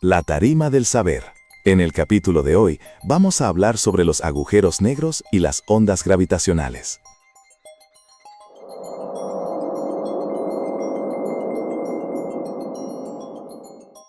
La tarima del saber. En el capítulo de hoy vamos a hablar sobre los agujeros negros y las ondas gravitacionales.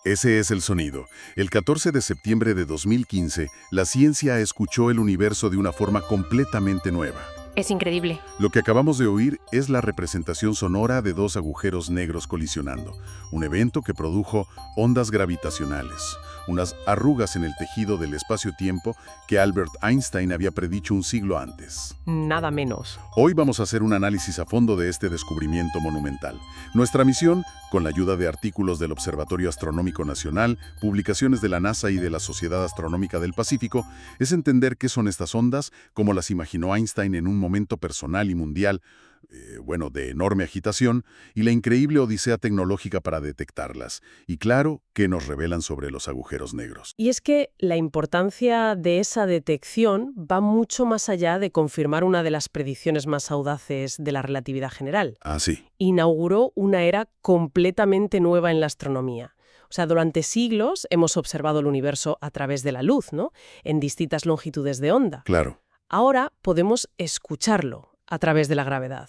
Ese es el sonido. El 14 de septiembre de 2015, la ciencia escuchó el universo de una forma completamente nueva. Es increíble. Lo que acabamos de oír es la representación sonora de dos agujeros negros colisionando, un evento que produjo ondas gravitacionales, unas arrugas en el tejido del espacio-tiempo que Albert Einstein había predicho un siglo antes. Nada menos. Hoy vamos a hacer un análisis a fondo de este descubrimiento monumental. Nuestra misión, con la ayuda de artículos del Observatorio Astronómico Nacional, publicaciones de la NASA y de la Sociedad Astronómica del Pacífico, es entender qué son estas ondas, cómo las imaginó Einstein en un momento personal y mundial, de enorme agitación, y la increíble odisea tecnológica para detectarlas. Y claro, qué nos revelan sobre los agujeros negros. Y es que la importancia de esa detección va mucho más allá de confirmar una de las predicciones más audaces de la relatividad general. Ah, sí. Inauguró una era completamente nueva en la astronomía. O sea, durante siglos hemos observado el universo a través de la luz, ¿no? En distintas longitudes de onda. Claro. Ahora podemos escucharlo a través de la gravedad.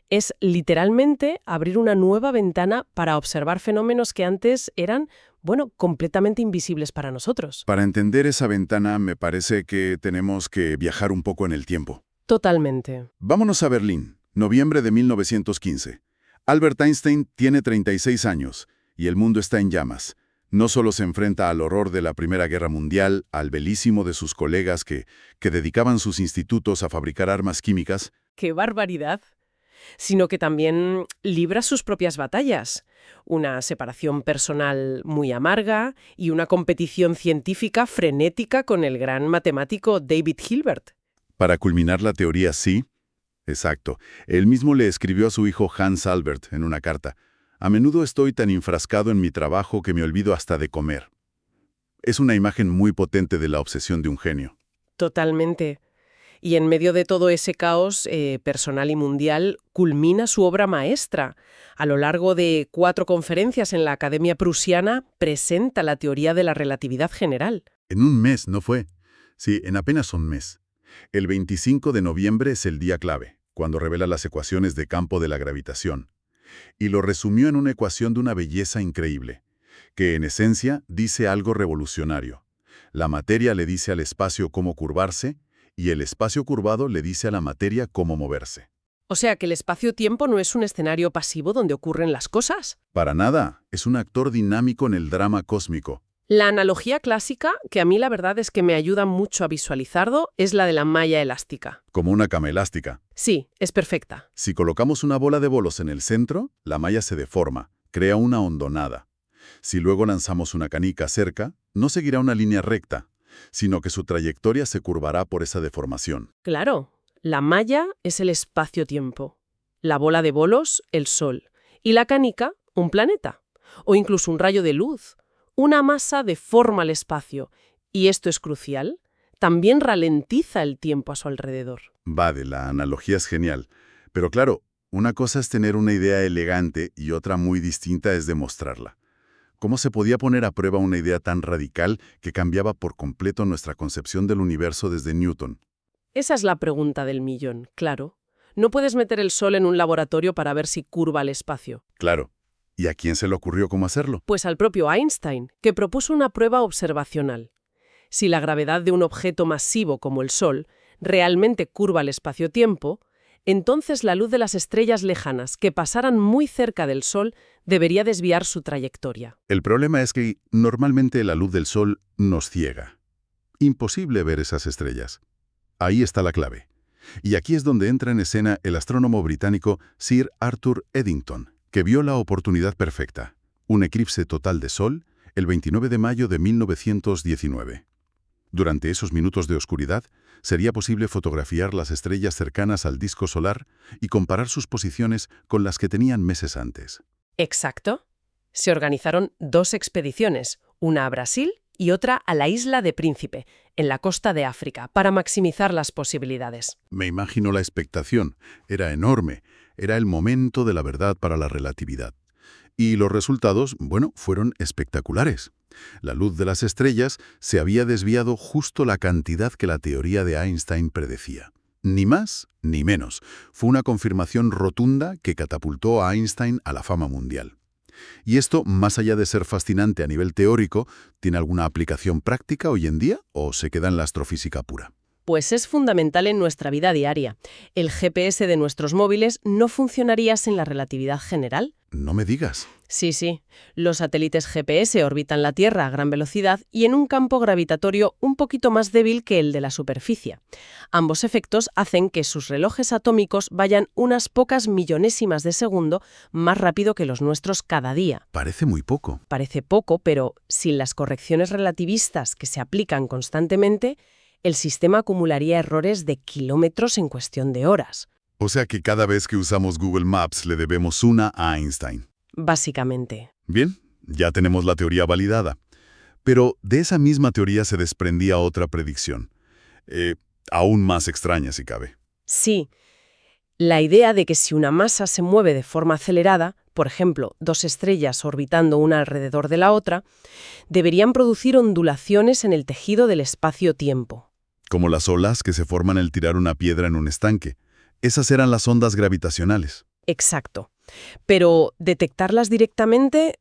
Es literalmente abrir una nueva ventana para observar fenómenos que antes eran, completamente invisibles para nosotros. Para entender esa ventana, me parece que tenemos que viajar un poco en el tiempo. Totalmente. Vámonos a Berlín, noviembre de 1915. Albert Einstein tiene 36 años y el mundo está en llamas. No solo se enfrenta al horror de la Primera Guerra Mundial, al belisimo de sus colegas que dedicaban sus institutos a fabricar armas químicas. ¡Qué barbaridad! Sino que también libra sus propias batallas. Una separación personal muy amarga y una competición científica frenética con el gran matemático David Hilbert. Para culminar la teoría, sí. Exacto. Él mismo le escribió a su hijo Hans Albert en una carta: «A menudo estoy tan enfrascado en mi trabajo que me olvido hasta de comer». Es una imagen muy potente de la obsesión de un genio. Totalmente. Y en medio de todo ese caos personal y mundial, culmina su obra maestra. A lo largo de 4 conferencias en la Academia Prusiana, presenta la teoría de la relatividad general. En un mes, ¿no fue? Sí, en apenas un mes. El 25 de noviembre es el día clave, cuando revela las ecuaciones de campo de la gravitación. Y lo resumió en una ecuación de una belleza increíble, que en esencia dice algo revolucionario. La materia le dice al espacio cómo curvarse, y el espacio curvado le dice a la materia cómo moverse. O sea que el espacio-tiempo no es un escenario pasivo donde ocurren las cosas. Para nada, es un actor dinámico en el drama cósmico. La analogía clásica, que a mí la verdad es que me ayuda mucho a visualizarlo, es la de la malla elástica. Como una cama elástica. Sí, es perfecta. Si colocamos una bola de bolos en el centro, la malla se deforma, crea una hondonada. Si luego lanzamos una canica cerca, no seguirá una línea recta, sino que su trayectoria se curvará por esa deformación. Claro, la malla es el espacio-tiempo, la bola de bolos, el Sol, y la canica, un planeta, o incluso un rayo de luz. Una masa deforma el espacio, y esto es crucial, también ralentiza el tiempo a su alrededor. Vale, la analogía es genial. Pero claro, una cosa es tener una idea elegante y otra muy distinta es demostrarla. ¿Cómo se podía poner a prueba una idea tan radical que cambiaba por completo nuestra concepción del universo desde Newton? Esa es la pregunta del millón, claro. No puedes meter el Sol en un laboratorio para ver si curva el espacio. Claro. ¿Y a quién se le ocurrió cómo hacerlo? Pues al propio Einstein, que propuso una prueba observacional. Si la gravedad de un objeto masivo como el Sol realmente curva el espacio-tiempo, entonces la luz de las estrellas lejanas que pasaran muy cerca del Sol debería desviar su trayectoria. El problema es que normalmente la luz del Sol nos ciega. Imposible ver esas estrellas. Ahí está la clave. Y aquí es donde entra en escena el astrónomo británico Sir Arthur Eddington, que vio la oportunidad perfecta, un eclipse total de Sol, el 29 de mayo de 1919. Durante esos minutos de oscuridad, sería posible fotografiar las estrellas cercanas al disco solar y comparar sus posiciones con las que tenían meses antes. Exacto. Se organizaron 2 expediciones, una a Brasil y otra a la isla de Príncipe, en la costa de África, para maximizar las posibilidades. Me imagino la expectación. Era enorme. Era el momento de la verdad para la relatividad. Y los resultados, fueron espectaculares. La luz de las estrellas se había desviado justo la cantidad que la teoría de Einstein predecía. Ni más ni menos. Fue una confirmación rotunda que catapultó a Einstein a la fama mundial. ¿Y esto, más allá de ser fascinante a nivel teórico, tiene alguna aplicación práctica hoy en día o se queda en la astrofísica pura? Pues es fundamental en nuestra vida diaria. El GPS de nuestros móviles no funcionaría sin la relatividad general. No me digas. Sí. Los satélites GPS orbitan la Tierra a gran velocidad y en un campo gravitatorio un poquito más débil que el de la superficie. Ambos efectos hacen que sus relojes atómicos vayan unas pocas millonésimas de segundo más rápido que los nuestros cada día. Parece muy poco. Parece poco, pero sin las correcciones relativistas que se aplican constantemente, el sistema acumularía errores de kilómetros en cuestión de horas. O sea que cada vez que usamos Google Maps le debemos una a Einstein. Básicamente. Bien, ya tenemos la teoría validada. Pero de esa misma teoría se desprendía otra predicción. Aún más extraña, si cabe. Sí. La idea de que si una masa se mueve de forma acelerada, por ejemplo, dos estrellas orbitando una alrededor de la otra, deberían producir ondulaciones en el tejido del espacio-tiempo. Como las olas que se forman al tirar una piedra en un estanque. Esas eran las ondas gravitacionales. Exacto. Pero detectarlas directamente,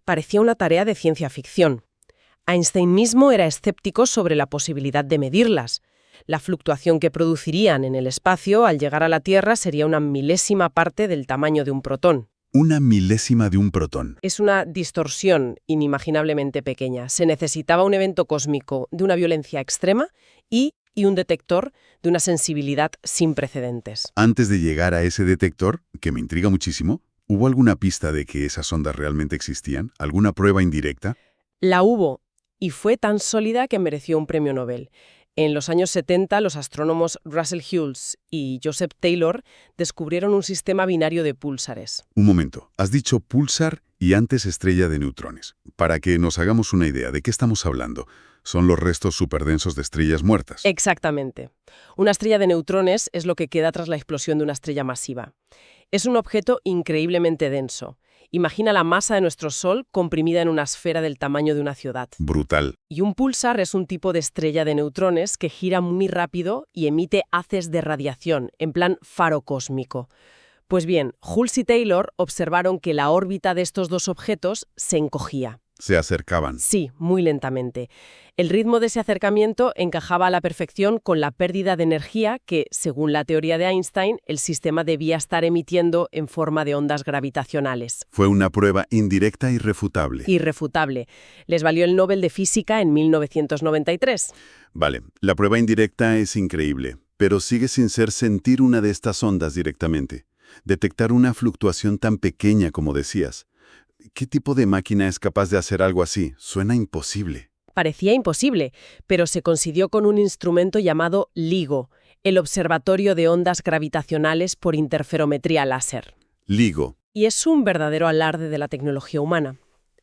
parecía una tarea de ciencia ficción. Einstein mismo era escéptico sobre la posibilidad de medirlas. La fluctuación que producirían en el espacio al llegar a la Tierra sería una milésima parte del tamaño de un protón. Una milésima de un protón. Es una distorsión inimaginablemente pequeña. Se necesitaba un evento cósmico de una violencia extrema y un detector de una sensibilidad sin precedentes. Antes de llegar a ese detector, que me intriga muchísimo, ¿hubo alguna pista de que esas ondas realmente existían? ¿Alguna prueba indirecta? La hubo, y fue tan sólida que mereció un premio Nobel. En los años 70, los astrónomos Russell Hulse y Joseph Taylor descubrieron un sistema binario de púlsares. Un momento, has dicho púlsar y antes estrella de neutrones. Para que nos hagamos una idea de qué estamos hablando, son los restos superdensos de estrellas muertas. Exactamente. Una estrella de neutrones es lo que queda tras la explosión de una estrella masiva. Es un objeto increíblemente denso. Imagina la masa de nuestro Sol comprimida en una esfera del tamaño de una ciudad. Brutal. Y un púlsar es un tipo de estrella de neutrones que gira muy rápido y emite haces de radiación, en plan faro cósmico. Pues bien, Hulse y Taylor observaron que la órbita de estos dos objetos se encogía. Se acercaban. Sí, muy lentamente. El ritmo de ese acercamiento encajaba a la perfección con la pérdida de energía que, según la teoría de Einstein, el sistema debía estar emitiendo en forma de ondas gravitacionales. Fue una prueba indirecta e irrefutable. Irrefutable. Les valió el Nobel de Física en 1993. Vale, la prueba indirecta es increíble, pero sigue sin ser sentir una de estas ondas directamente. Detectar una fluctuación tan pequeña como decías. ¿Qué tipo de máquina es capaz de hacer algo así? Suena imposible. Parecía imposible, pero se consiguió con un instrumento llamado LIGO, el Observatorio de Ondas Gravitacionales por Interferometría Láser. LIGO. Y es un verdadero alarde de la tecnología humana.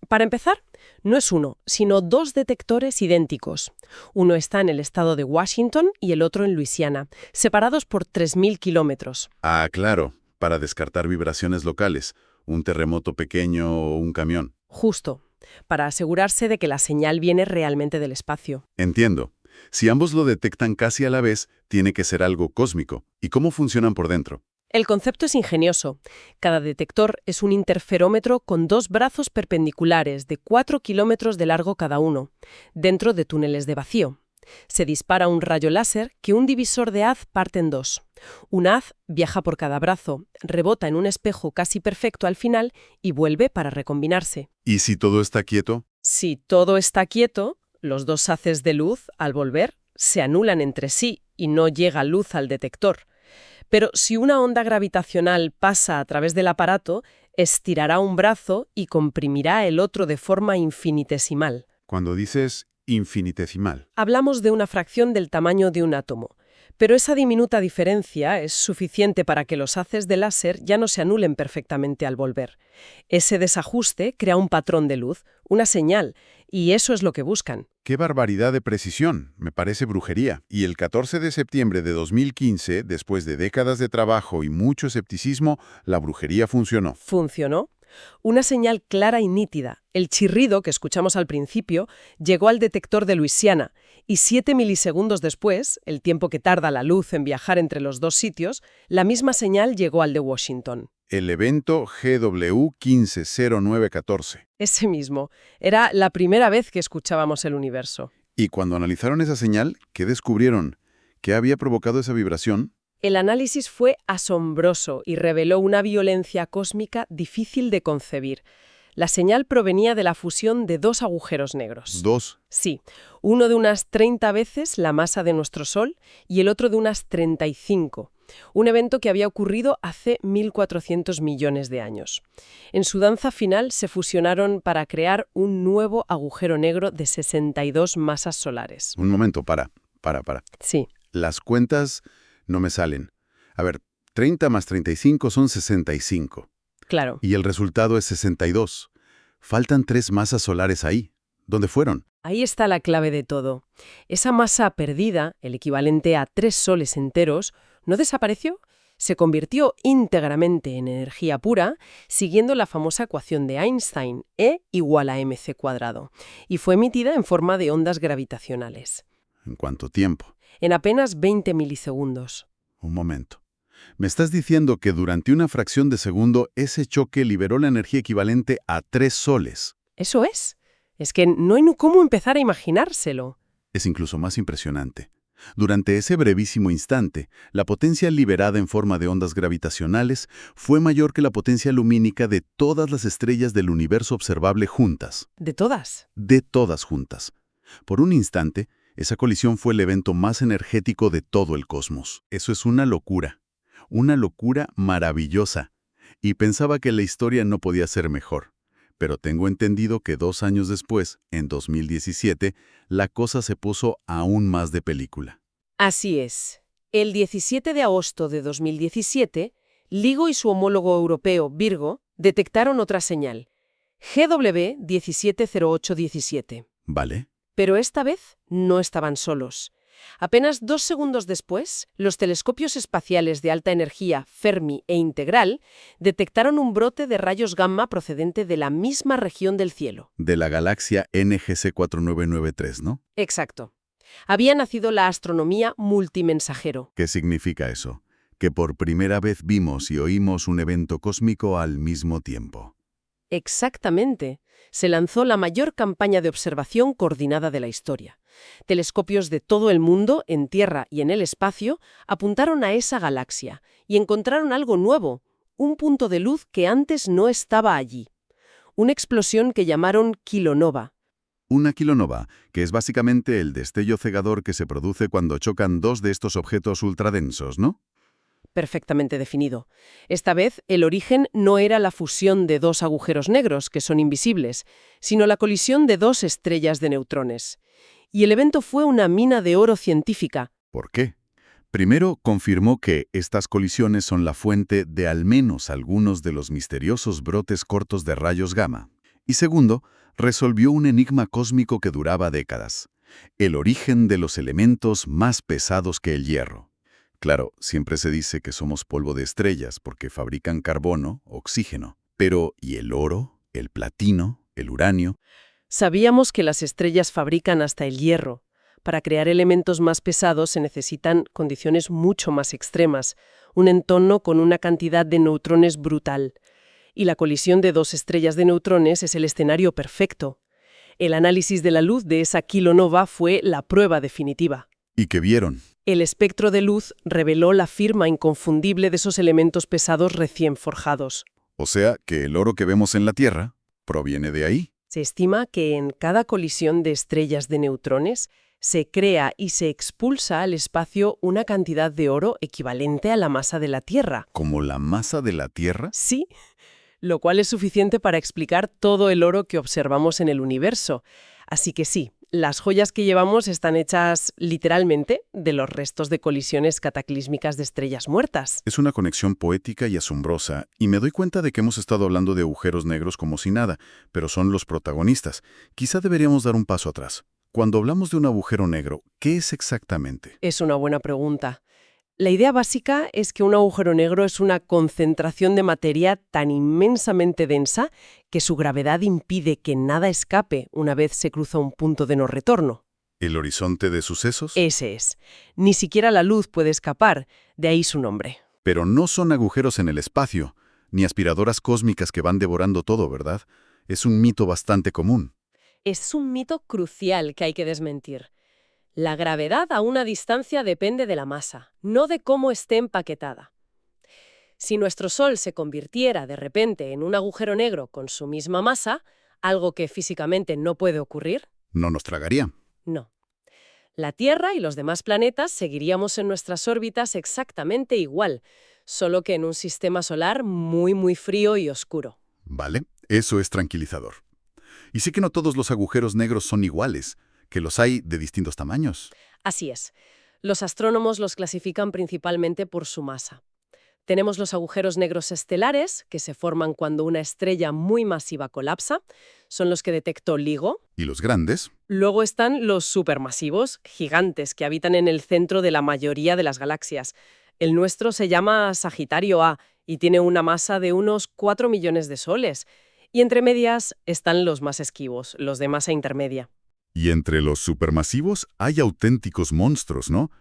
Para empezar, no es uno, sino dos detectores idénticos. Uno está en el estado de Washington y el otro en Luisiana, separados por 3.000 kilómetros. Ah, claro, para descartar vibraciones locales. Un terremoto pequeño o un camión. Justo, para asegurarse de que la señal viene realmente del espacio. Entiendo. Si ambos lo detectan casi a la vez, tiene que ser algo cósmico. ¿Y cómo funcionan por dentro? El concepto es ingenioso. Cada detector es un interferómetro con dos brazos perpendiculares de 4 kilómetros de largo cada uno, dentro de túneles de vacío. Se dispara un rayo láser que un divisor de haz parte en dos. Un haz viaja por cada brazo, rebota en un espejo casi perfecto al final y vuelve para recombinarse. ¿Y si todo está quieto? Si todo está quieto, los dos haces de luz, al volver, se anulan entre sí y no llega luz al detector. Pero si una onda gravitacional pasa a través del aparato, estirará un brazo y comprimirá el otro de forma infinitesimal. Cuando dices infinitesimal. Hablamos de una fracción del tamaño de un átomo, pero esa diminuta diferencia es suficiente para que los haces de láser ya no se anulen perfectamente al volver. Ese desajuste crea un patrón de luz, una señal, y eso es lo que buscan. ¡Qué barbaridad de precisión! Me parece brujería. Y el 14 de septiembre de 2015, después de décadas de trabajo y mucho escepticismo, la brujería funcionó. Funcionó. Una señal clara y nítida. El chirrido que escuchamos al principio llegó al detector de Luisiana y 7 milisegundos después, el tiempo que tarda la luz en viajar entre los dos sitios, la misma señal llegó al de Washington. El evento GW 150914. Ese mismo. Era la primera vez que escuchábamos el universo. Y cuando analizaron esa señal, ¿qué descubrieron? ¿Qué había provocado esa vibración? El análisis fue asombroso y reveló una violencia cósmica difícil de concebir. La señal provenía de la fusión de dos agujeros negros. Dos. Sí, uno de unas 30 veces la masa de nuestro Sol y el otro de unas 35. Un evento que había ocurrido hace 1.400 millones de años. En su danza final se fusionaron para crear un nuevo agujero negro de 62 masas solares. Un momento, para. Sí, Las cuentas no me salen. A ver, 30 más 35 son 65. claro. Y el resultado es 62. Faltan 3 masas solares ahí. ¿Dónde fueron? Ahí está la clave de todo. Esa masa perdida, el equivalente a 3 soles enteros, ¿no desapareció? Se convirtió íntegramente en energía pura, siguiendo la famosa ecuación de Einstein, E igual a mc², y fue emitida en forma de ondas gravitacionales. ¿En cuánto tiempo? En apenas 20 milisegundos. Un momento. ¿Me estás diciendo que durante una fracción de segundo ese choque liberó la energía equivalente a 3 soles? Eso es. Es que no hay cómo empezar a imaginárselo. Es incluso más impresionante. Durante ese brevísimo instante, la potencia liberada en forma de ondas gravitacionales fue mayor que la potencia lumínica de todas las estrellas del universo observable juntas. De todas. De todas juntas. Por un instante, esa colisión fue el evento más energético de todo el cosmos. Eso es una locura maravillosa. Y pensaba que la historia no podía ser mejor. Pero tengo entendido que 2 años después, en 2017, la cosa se puso aún más de película. Así es. El 17 de agosto de 2017, LIGO y su homólogo europeo, Virgo, detectaron otra señal, GW 170817. ¿Vale? Pero esta vez no estaban solos. Apenas 2 segundos después, los telescopios espaciales de alta energía Fermi e Integral detectaron un brote de rayos gamma procedente de la misma región del cielo. De la galaxia NGC 4993, ¿no? Exacto. Había nacido la astronomía multimensajero. ¿Qué significa eso? Que por primera vez vimos y oímos un evento cósmico al mismo tiempo. Exactamente. Se lanzó la mayor campaña de observación coordinada de la historia. Telescopios de todo el mundo, en Tierra y en el espacio, apuntaron a esa galaxia y encontraron algo nuevo, un punto de luz que antes no estaba allí. Una explosión que llamaron kilonova. Una kilonova, que es básicamente el destello cegador que se produce cuando chocan 2 de estos objetos ultradensos, ¿no? Perfectamente definido. Esta vez, el origen no era la fusión de 2 agujeros negros, que son invisibles, sino la colisión de 2 estrellas de neutrones. Y el evento fue una mina de oro científica. ¿Por qué? Primero, confirmó que estas colisiones son la fuente de al menos algunos de los misteriosos brotes cortos de rayos gamma. Y segundo, resolvió un enigma cósmico que duraba décadas: el origen de los elementos más pesados que el hierro. Claro, siempre se dice que somos polvo de estrellas porque fabrican carbono, oxígeno. Pero, ¿y el oro, el platino, el uranio? Sabíamos que las estrellas fabrican hasta el hierro. Para crear elementos más pesados se necesitan condiciones mucho más extremas, un entorno con una cantidad de neutrones brutal. Y la colisión de 2 estrellas de neutrones es el escenario perfecto. El análisis de la luz de esa kilonova fue la prueba definitiva. ¿Y qué vieron? El espectro de luz reveló la firma inconfundible de esos elementos pesados recién forjados. O sea, que el oro que vemos en la Tierra proviene de ahí. Se estima que en cada colisión de estrellas de neutrones se crea y se expulsa al espacio una cantidad de oro equivalente a la masa de la Tierra. ¿Como la masa de la Tierra? Sí, lo cual es suficiente para explicar todo el oro que observamos en el universo. Así que sí, las joyas que llevamos están hechas literalmente de los restos de colisiones cataclísmicas de estrellas muertas. Es una conexión poética y asombrosa, y me doy cuenta de que hemos estado hablando de agujeros negros como si nada, pero son los protagonistas. Quizá deberíamos dar un paso atrás. Cuando hablamos de un agujero negro, ¿qué es exactamente? Es una buena pregunta. La idea básica es que un agujero negro es una concentración de materia tan inmensamente densa que su gravedad impide que nada escape una vez se cruza un punto de no retorno. ¿El horizonte de sucesos? Ese es. Ni siquiera la luz puede escapar, de ahí su nombre. Pero no son agujeros en el espacio, ni aspiradoras cósmicas que van devorando todo, ¿verdad? Es un mito bastante común. Es un mito crucial que hay que desmentir. La gravedad a una distancia depende de la masa, no de cómo esté empaquetada. Si nuestro Sol se convirtiera de repente en un agujero negro con su misma masa, algo que físicamente no puede ocurrir, No nos tragaría. no. La Tierra y los demás planetas seguiríamos en nuestras órbitas exactamente igual, solo que en un sistema solar muy, muy frío y oscuro. Vale, eso es tranquilizador. Y sí que no todos los agujeros negros son iguales, que los hay de distintos tamaños. Así es. Los astrónomos los clasifican principalmente por su masa. Tenemos los agujeros negros estelares, que se forman cuando una estrella muy masiva colapsa. Son los que detectó LIGO. ¿Y los grandes? Luego están los supermasivos, gigantes, que habitan en el centro de la mayoría de las galaxias. El nuestro se llama Sagitario A y tiene una masa de unos 4 millones de soles. Y entre medias están los más esquivos, los de masa intermedia. Y entre los supermasivos hay auténticos monstruos, ¿no?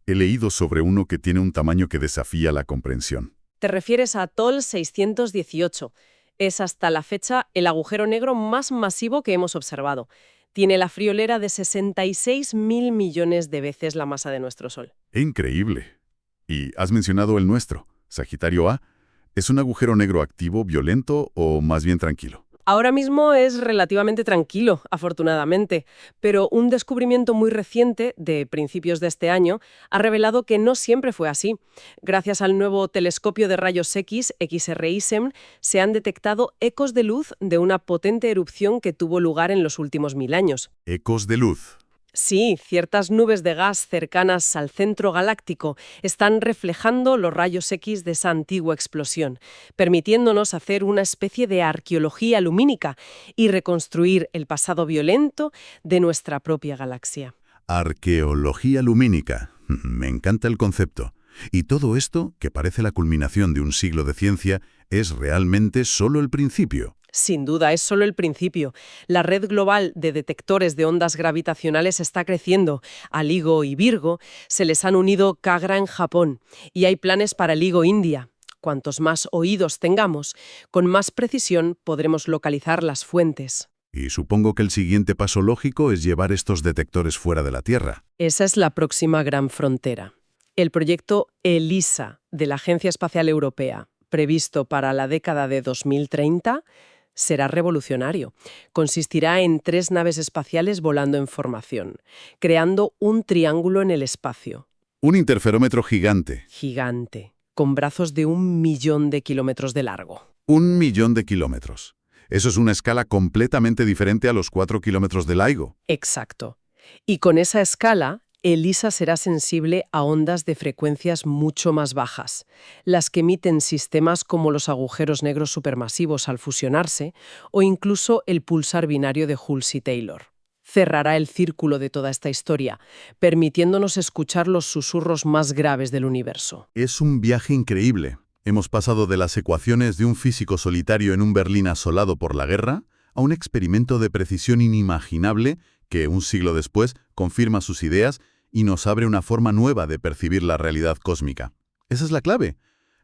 He leído sobre uno que tiene un tamaño que desafía la comprensión. Te refieres a TOL 618. Es hasta la fecha el agujero negro más masivo que hemos observado. Tiene la friolera de 66.000 millones de veces la masa de nuestro Sol. ¡Increíble! Y has mencionado el nuestro, Sagitario A. ¿Es un agujero negro activo, violento o más bien tranquilo? Ahora mismo es relativamente tranquilo, afortunadamente, pero un descubrimiento muy reciente, de principios de este año, ha revelado que no siempre fue así. Gracias al nuevo telescopio de rayos X, XRISM, se han detectado ecos de luz de una potente erupción que tuvo lugar en los últimos 1000 años. Ecos de luz. Sí, ciertas nubes de gas cercanas al centro galáctico están reflejando los rayos X de esa antigua explosión, permitiéndonos hacer una especie de arqueología lumínica y reconstruir el pasado violento de nuestra propia galaxia. Arqueología lumínica. Me encanta el concepto. Y todo esto, que parece la culminación de un siglo de ciencia, es realmente solo el principio. Sin duda, es solo el principio. La red global de detectores de ondas gravitacionales está creciendo. A LIGO y Virgo se les han unido Kagra en Japón y hay planes para LIGO India. Cuantos más oídos tengamos, con más precisión podremos localizar las fuentes. Y supongo que el siguiente paso lógico es llevar estos detectores fuera de la Tierra. Esa es la próxima gran frontera. El proyecto ELISA de la Agencia Espacial Europea, previsto para la década de 2030, será revolucionario. Consistirá en 3 naves espaciales volando en formación, creando un triángulo en el espacio. Un interferómetro gigante. Gigante, con brazos de 1 millón de kilómetros de largo. 1 millón de kilómetros. Eso es una escala completamente diferente a los 4 kilómetros de LIGO. Exacto. Y con esa escala, ELISA será sensible a ondas de frecuencias mucho más bajas, las que emiten sistemas como los agujeros negros supermasivos al fusionarse o incluso el pulsar binario de Hulse-Taylor. Cerrará el círculo de toda esta historia, permitiéndonos escuchar los susurros más graves del universo. Es un viaje increíble. Hemos pasado de las ecuaciones de un físico solitario en un Berlín asolado por la guerra a un experimento de precisión inimaginable que, un siglo después, confirma sus ideas y nos abre una forma nueva de percibir la realidad cósmica. Esa es la clave.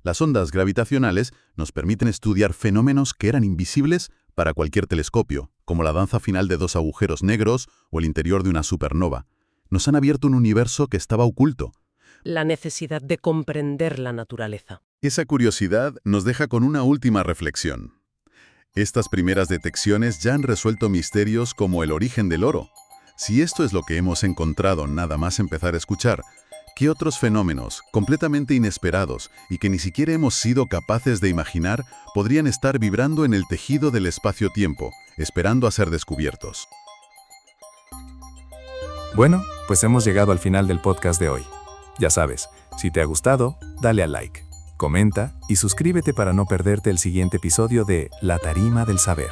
Las ondas gravitacionales nos permiten estudiar fenómenos que eran invisibles para cualquier telescopio, como la danza final de 2 agujeros negros o el interior de una supernova. Nos han abierto un universo que estaba oculto. La necesidad de comprender la naturaleza. Esa curiosidad nos deja con una última reflexión. Estas primeras detecciones ya han resuelto misterios como el origen del oro. Si esto es lo que hemos encontrado nada más empezar a escuchar, ¿qué otros fenómenos, completamente inesperados y que ni siquiera hemos sido capaces de imaginar, podrían estar vibrando en el tejido del espacio-tiempo, esperando a ser descubiertos? Bueno, pues hemos llegado al final del podcast de hoy. Ya sabes, si te ha gustado, dale a like, comenta y suscríbete para no perderte el siguiente episodio de La Tarima del Saber.